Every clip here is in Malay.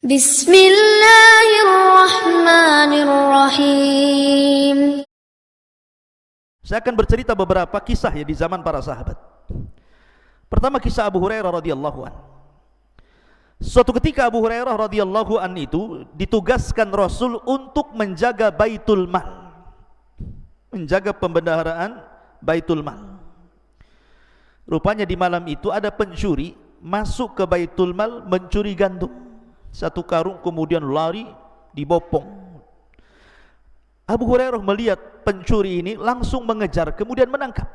Bismillahirrahmanirrahim. Saya akan bercerita beberapa kisah ya di zaman para sahabat. Pertama kisah Abu Hurairah radhiyallahu an. Suatu ketika Abu Hurairah radhiyallahu an itu ditugaskan Rasul untuk menjaga Baitul Mal, menjaga pembendaharaan Baitul Mal. Rupanya di malam itu ada pencuri masuk ke Baitul Mal mencuri gandum. Satu karung, kemudian lari dibopong. Abu Hurairah melihat pencuri ini langsung mengejar, kemudian menangkap.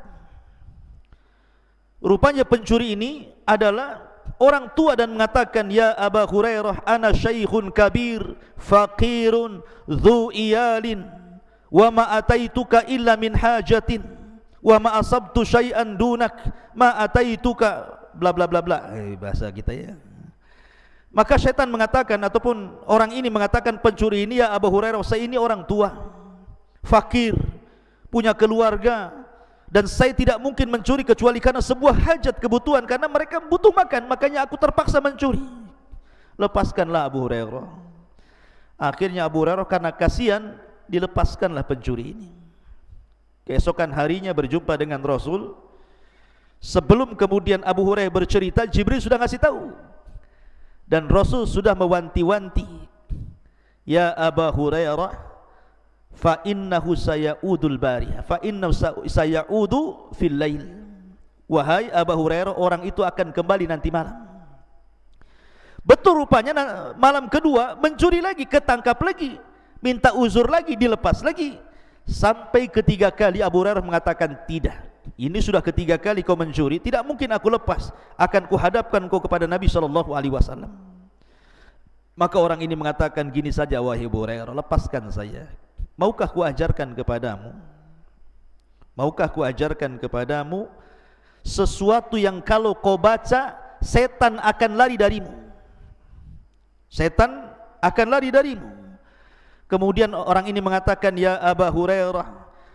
Rupanya pencuri ini adalah orang tua dan mengatakan, "Ya Abu Hurairah, ana syaikhun kabir, faqirun, dhu iyalin, wa ma ataituka illa min hajatin, wa ma asabtu syai'an dunak, ma ataituka," bla bla bla bla. Bahasa kita ya. Maka syaitan mengatakan, ataupun orang ini mengatakan pencuri ini, "Ya Abu Hurairah, saya ini orang tua, fakir, punya keluarga, dan saya tidak mungkin mencuri kecuali karena sebuah hajat kebutuhan, karena mereka butuh makan, makanya aku terpaksa mencuri. Lepaskanlah Abu Hurairah." Akhirnya Abu Hurairah karena kasihan dilepaskanlah pencuri ini. Keesokan harinya berjumpa dengan Rasul. Sebelum kemudian Abu Hurairah bercerita, Jibril sudah ngasih tahu, dan Rasul sudah mewanti-wanti, "Ya Abu Hurairah, fa innahu sayaudu al-bariyah, fa innahu sayaudu fil lail." Wahai Abu Hurairah, orang itu akan kembali nanti malam. Betul, rupanya malam kedua mencuri lagi, ketangkap lagi, minta uzur lagi, dilepas lagi. Sampai ketiga kali Abu Hurairah mengatakan, "Tidak, ini sudah ketiga kali kau mencuri, tidak mungkin aku lepas, akan kuhadapkan kau kepada Nabi SAW." Maka orang ini mengatakan, "Gini saja wahai Abu Hurairah, lepaskan saya. Maukah ku ajarkan kepadamu? Maukah ku ajarkan kepadamu sesuatu yang kalau kau baca, setan akan lari darimu. Setan akan lari darimu." Kemudian orang ini mengatakan, "Ya Abu Hurairah,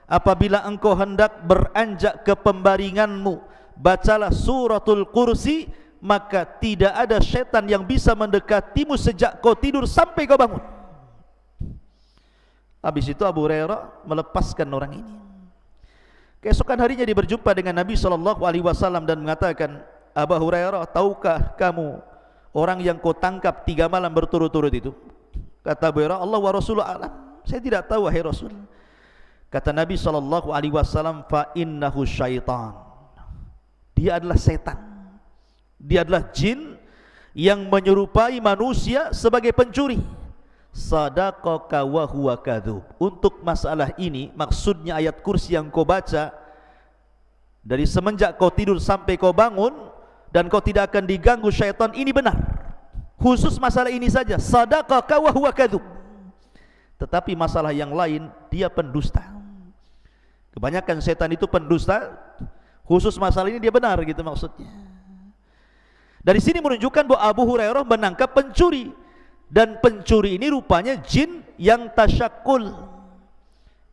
apabila engkau hendak beranjak ke pembaringanmu, bacalah suratul Kursi, maka tidak ada setan yang bisa mendekatimu sejak kau tidur sampai kau bangun." Habis itu Abu Hurairah melepaskan orang ini. Keesokan harinya dia berjumpa dengan Nabi SAW dan mengatakan, "Abu Hurairah, tahukah kamu orang yang kau tangkap 3 malam berturut-turut itu?" Kata Abu Hurairah, "Allah wa Rasulullah alam." "Saya tidak tahu wahai Rasul." Kata Nabi SAW, "Fa innahu syaitan." Dia adalah setan. Dia adalah jin yang menyerupai manusia sebagai pencuri. Sadaqaka wa huwa kadzub. Untuk masalah ini, maksudnya ayat kursi yang kau baca, dari semenjak kau tidur sampai kau bangun dan kau tidak akan diganggu syaitan, ini benar. Khusus masalah ini saja, sadaqaka wa huwa kadzub. Tetapi masalah yang lain, dia pendusta. Kebanyakan setan itu pendusta. Khusus masalah ini dia benar, gitu maksudnya. Dari sini menunjukkan bahwa Abu Hurairah menangkap pencuri, dan pencuri ini rupanya jin yang tasyakul,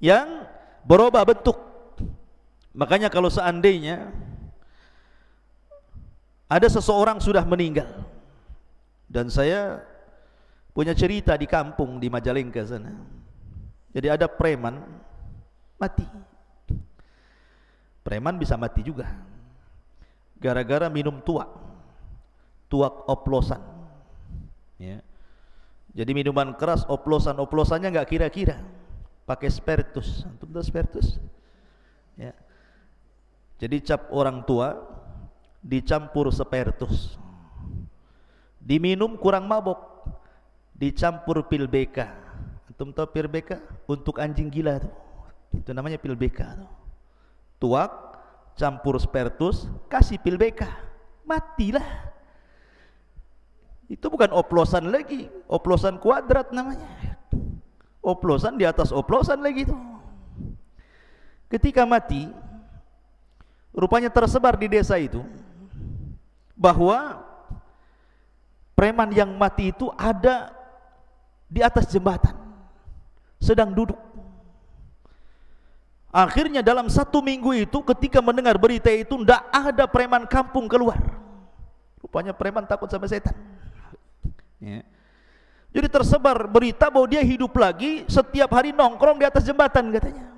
yang berubah bentuk. Makanya kalau seandainya ada seseorang sudah meninggal, dan saya punya cerita di kampung di Majalengka sana. Jadi ada preman mati. Preman bisa mati juga gara-gara minum tuak oplosan, ya. Jadi minuman keras, oplosannya nggak kira-kira, pakai spiritus. Antum tahu spiritus? Ya. Jadi cap orang tua dicampur spiritus, diminum kurang mabok, dicampur pil BK. Antum tahu pil BK? Untuk anjing gila tuh. Itu namanya pil BK tuh. Tuak campur spiritus, kasih pil BK, matilah. Itu bukan oplosan lagi, oplosan kuadrat namanya. Oplosan di atas oplosan lagi tuh. Ketika mati, rupanya tersebar di desa itu bahwa preman yang mati itu ada di atas jembatan, sedang duduk. Akhirnya dalam 1 minggu itu, ketika mendengar berita itu, tidak ada preman kampung keluar. Rupanya preman takut sama setan, ya. Jadi tersebar berita bahwa dia hidup lagi, setiap hari nongkrong di atas jembatan katanya.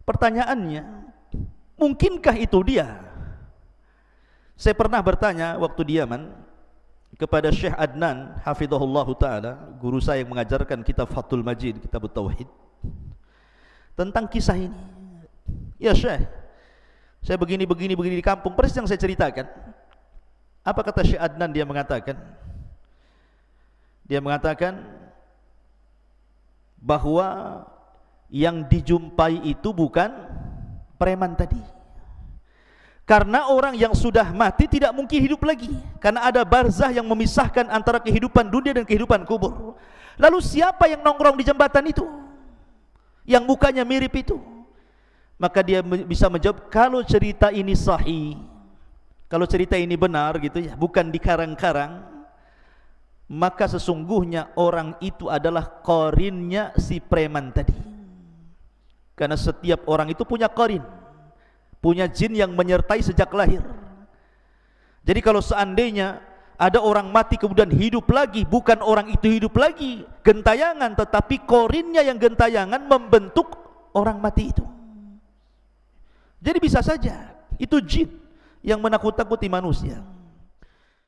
Pertanyaannya, mungkinkah itu dia? Saya pernah bertanya waktu di Yaman kepada Syekh Adnan hafizahullah taala, guru saya yang mengajarkan kitab Fathul Majid, kitab Tauhid, tentang kisah ini. Ya Syekh, saya begini di kampung, persis yang saya ceritakan. Apa kata Syekh Adnan? Dia mengatakan bahwa yang dijumpai itu bukan preman tadi. Karena orang yang sudah mati tidak mungkin hidup lagi, karena ada barzah yang memisahkan antara kehidupan dunia dan kehidupan kubur. Lalu siapa yang nongkrong di jembatan itu, yang mukanya mirip itu? Maka dia bisa menjawab, kalau cerita ini sahih, kalau cerita ini benar gitu ya, bukan dikarang-karang, maka sesungguhnya orang itu adalah qarinnya si preman tadi. Karena setiap orang itu punya qarin, punya jin yang menyertai sejak lahir. Jadi kalau seandainya ada orang mati kemudian hidup lagi, bukan orang itu hidup lagi gentayangan, tetapi qarinnya yang gentayangan membentuk orang mati itu. Jadi bisa saja itu jin yang menakut-takuti manusia.